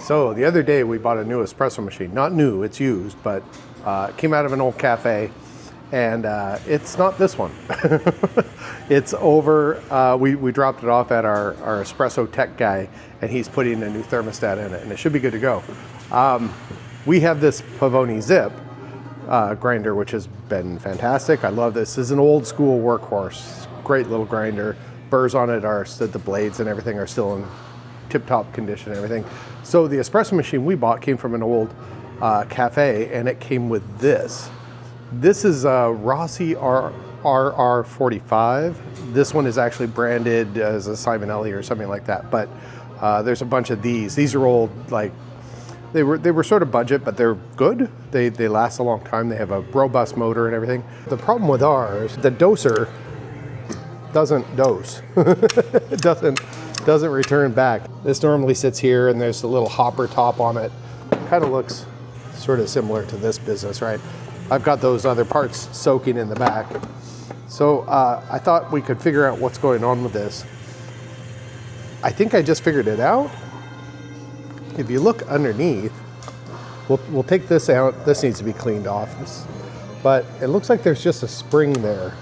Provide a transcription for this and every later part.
So the other day we bought a new espresso machine. Not new, it's used, but it came out of an old cafe, and it's not this one. It's over, we dropped it off at our espresso tech guy, and he's putting a new thermostat in it, and it should be good to go. We have this Pavoni Zip grinder, which has been fantastic. I love this. This is an old school workhorse. Great little grinder. Burrs on it are, the blades and everything are still in tip-top condition and everything. So the espresso machine we bought came from an old cafe, and it came with this. This is a Rossi RR45. This one is actually branded as a Simonelli or something like that, but there's a bunch of these. These are old, like, they were sort of budget, but they're good. They last a long time. They have a robust motor and everything. The problem with ours, the doser doesn't dose. It doesn't return back. This normally sits here, and there's a little hopper top on it. Kind of looks sort of similar to this business, right? I've got those other parts soaking in the back. So I thought we could figure out what's going on with this. I think I just figured it out. If you look underneath, we'll take this out. This needs to be cleaned off. But it looks like there's just a spring there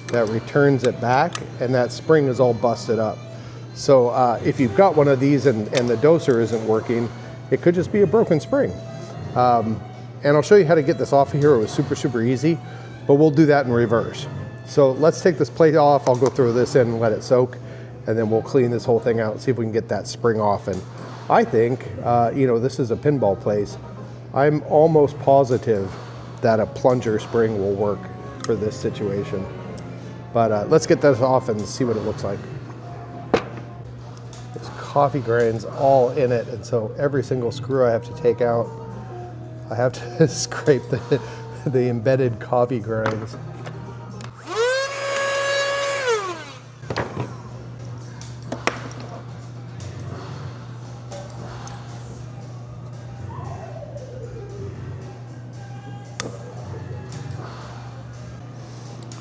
that returns it back, and that spring is all busted up. So if you've got one of these and the doser isn't working, it could just be a broken spring. And I'll show you how to get this off of here. It was super, super easy, but we'll do that in reverse. So let's take this plate off. I'll go through this in and let it soak, and then we'll clean this whole thing out and see if we can get that spring off. And I think, you know, this is a pinball place. I'm almost positive that a plunger spring will work for this situation. But let's get this off and see what it looks like. There's coffee grains all in it, and so every single screw I have to take out. I have to scrape the embedded coffee grinds.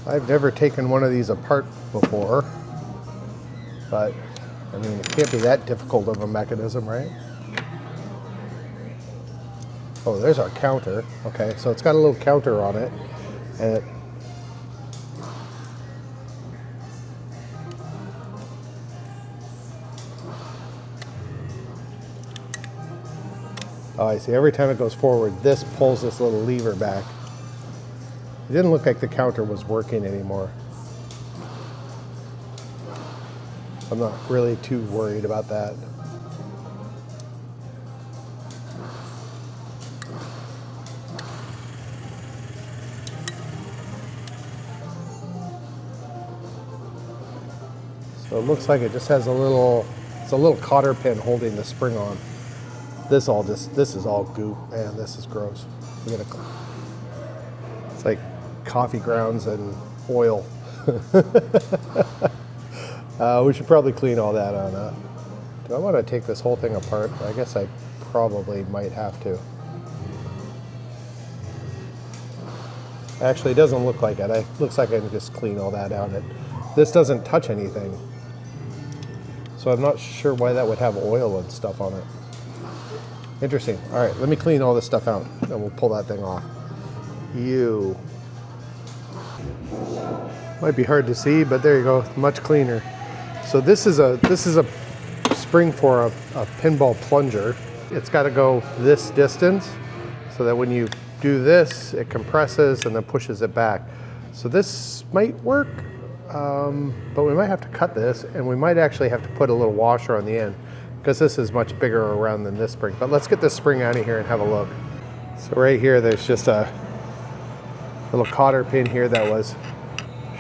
I've never taken one of these apart before, but I mean, it can't be that difficult of a mechanism, right? Oh, there's our counter. Okay, so it's got a little counter on it, and oh, I see. Every time it goes forward, this pulls this little lever back. It didn't look like the counter was working anymore. I'm not really too worried about that. So it looks like it just has it's a little cotter pin holding the spring on. This is all goop. Man, this is gross. It's like coffee grounds and oil. We should probably clean all that on up. Do I want to take this whole thing apart? I guess I probably might have to. Actually, it doesn't look like it. It looks like I can just clean all that out. This doesn't touch anything. So I'm not sure why that would have oil and stuff on it. Interesting. All right, let me clean all this stuff out, and we'll pull that thing off. Ew. Might be hard to see, but there you go, much cleaner. So this is a spring for a pinball plunger. It's got to go this distance so that when you do this, it compresses and then pushes it back. So this might work, but we might have to cut this, and we might actually have to put a little washer on the end because this is much bigger around than this spring. But let's get this spring out of here and have a look. So right here, there's just a little cotter pin here that was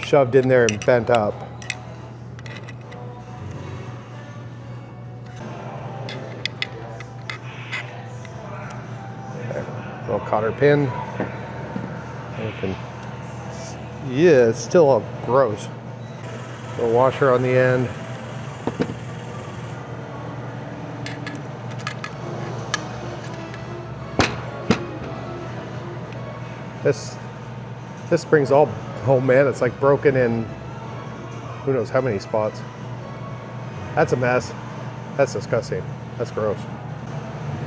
shoved in there and bent up. Okay. Little cotter pin. Yeah, it's still all gross. Little washer on the end. This spring's all, oh man, it's like broken in who knows how many spots. That's a mess. That's disgusting. That's gross.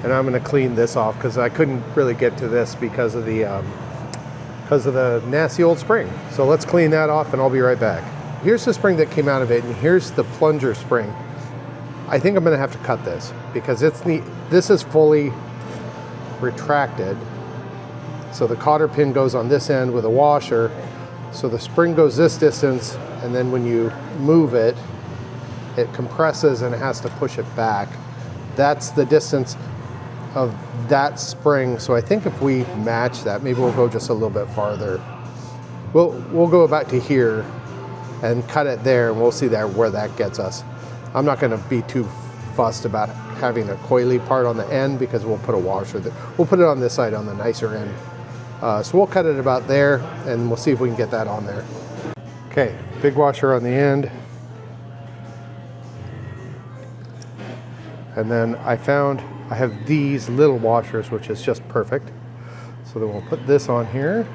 And I'm going to clean this off because I couldn't really get to this because of the nasty old spring. So let's clean that off and I'll be right back. Here's the spring that came out of it, and here's the plunger spring. I think I'm going to have to cut this because this is fully retracted. So the cotter pin goes on this end with a washer. So the spring goes this distance, and then when you move it, it compresses and it has to push it back. That's the distance of that spring. So I think if we match that, maybe we'll go just a little bit farther. We'll go back to here and cut it there, and we'll see where that gets us. I'm not going to be too fussed about having a coily part on the end because we'll put a washer there. We'll put it on this side on the nicer end. So we'll cut it about there, and we'll see if we can get that on there. Okay, big washer on the end. And then I have these little washers, which is just perfect. So then we'll put this on here.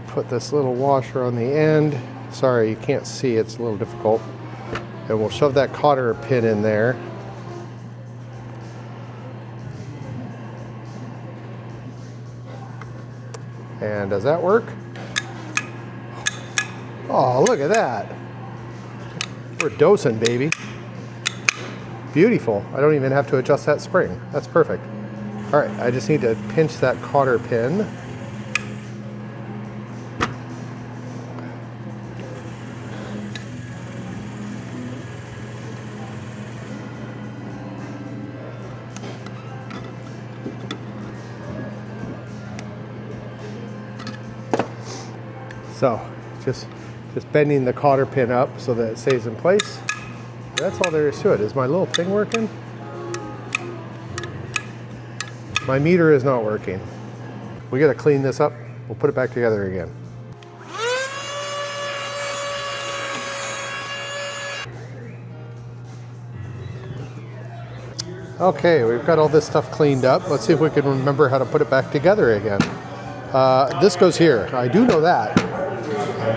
Put this little washer on the end. Sorry, you can't see, it's a little difficult. And we'll shove that cotter pin in there. And does that work? Oh, look at that. We're dosing, baby. Beautiful. I don't even have to adjust that spring. That's perfect. All right, I just need to pinch that cotter pin. So just bending the cotter pin up so that it stays in place. That's all there is to it. Is my little thing working? My meter is not working. We got to clean this up. We'll put it back together again. Okay, we've got all this stuff cleaned up. Let's see if we can remember how to put it back together again. This goes here. I do know that.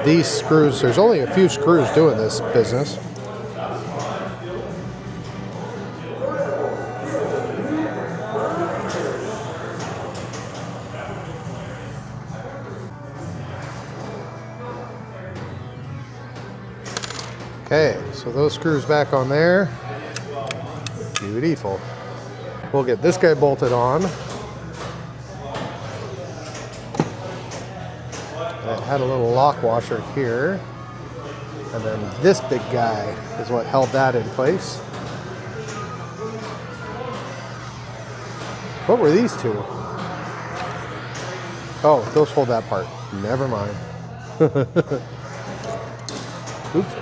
These screws, there's only a few screws doing this business. Okay, so those screws back on there. Beautiful. We'll get this guy bolted on. It had a little lock washer here, and then this big guy is what held that in place. What were these two? Oh, those hold that part. Never mind. Oops.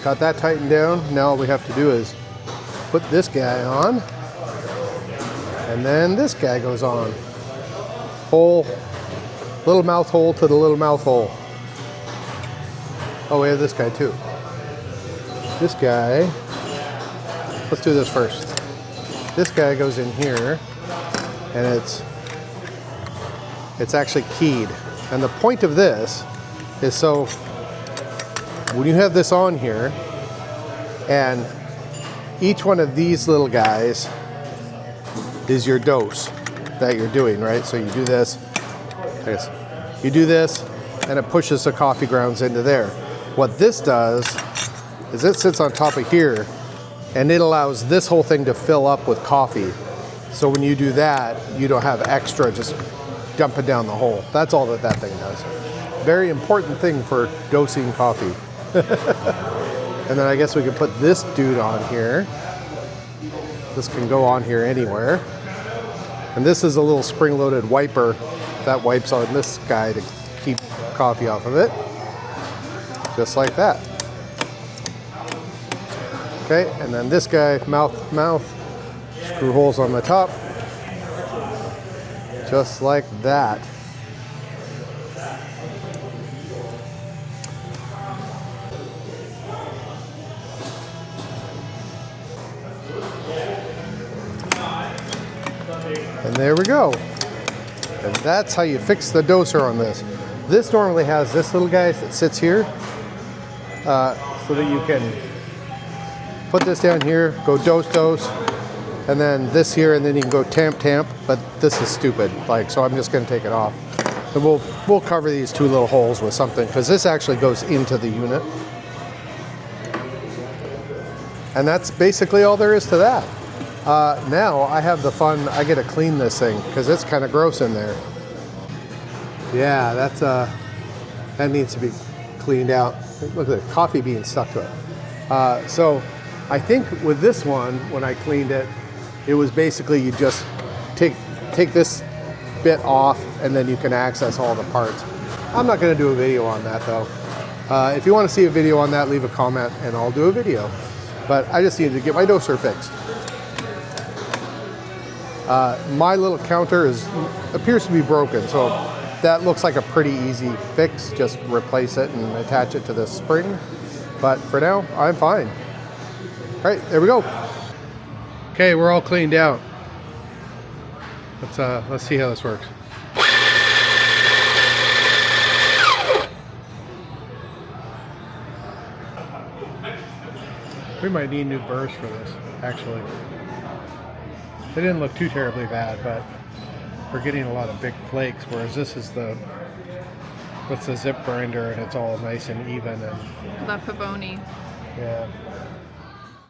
Got that tightened down. Now all we have to do is put this guy on, and then this guy goes on. Hole, little mouth hole to the little mouth hole. Oh, we have this guy too. This guy, let's do this first. This guy goes in here, and it's actually keyed. And the point of this is so when you have this on here, and each one of these little guys is your dose that you're doing, right? So you do this, I guess, you do this, and it pushes the coffee grounds into there. What this does is it sits on top of here, and it allows this whole thing to fill up with coffee. So when you do that, you don't have extra just dumping down the hole. That's all that thing does. Very important thing for dosing coffee. And then I guess we can put this dude on here. This can go on here anywhere. And this is a little spring-loaded wiper that wipes on this guy to keep coffee off of it. Just like that. Okay, and then this guy, mouth, screw holes on the top. Just like that. And there we go. And that's how you fix the doser on this. This normally has this little guy that sits here, so that you can put this down here, go dose, and then this here, and then you can go tamp, but this is stupid, like, so I'm just gonna take it off. And we'll cover these two little holes with something, because this actually goes into the unit. And that's basically all there is to that. Now I have the fun, I get to clean this thing, because it's kind of gross in there. Yeah, that's that needs to be cleaned out. Look at the coffee bean stuck to it. So I think with this one, when I cleaned it, it was basically you just take this bit off and then you can access all the parts. I'm not gonna do a video on that though. If you wanna see a video on that, leave a comment and I'll do a video. But I just needed to get my doser fixed. My little counter appears to be broken, so that looks like a pretty easy fix. Just replace it and attach it to this spring. But for now, I'm fine. All right, there we go. Okay, we're all cleaned out. Let's see how this works. We might need new burrs for this, actually. They didn't look too terribly bad, but we're getting a lot of big flakes, whereas this is the zip grinder and it's all nice and even. And La Pavoni. Yeah.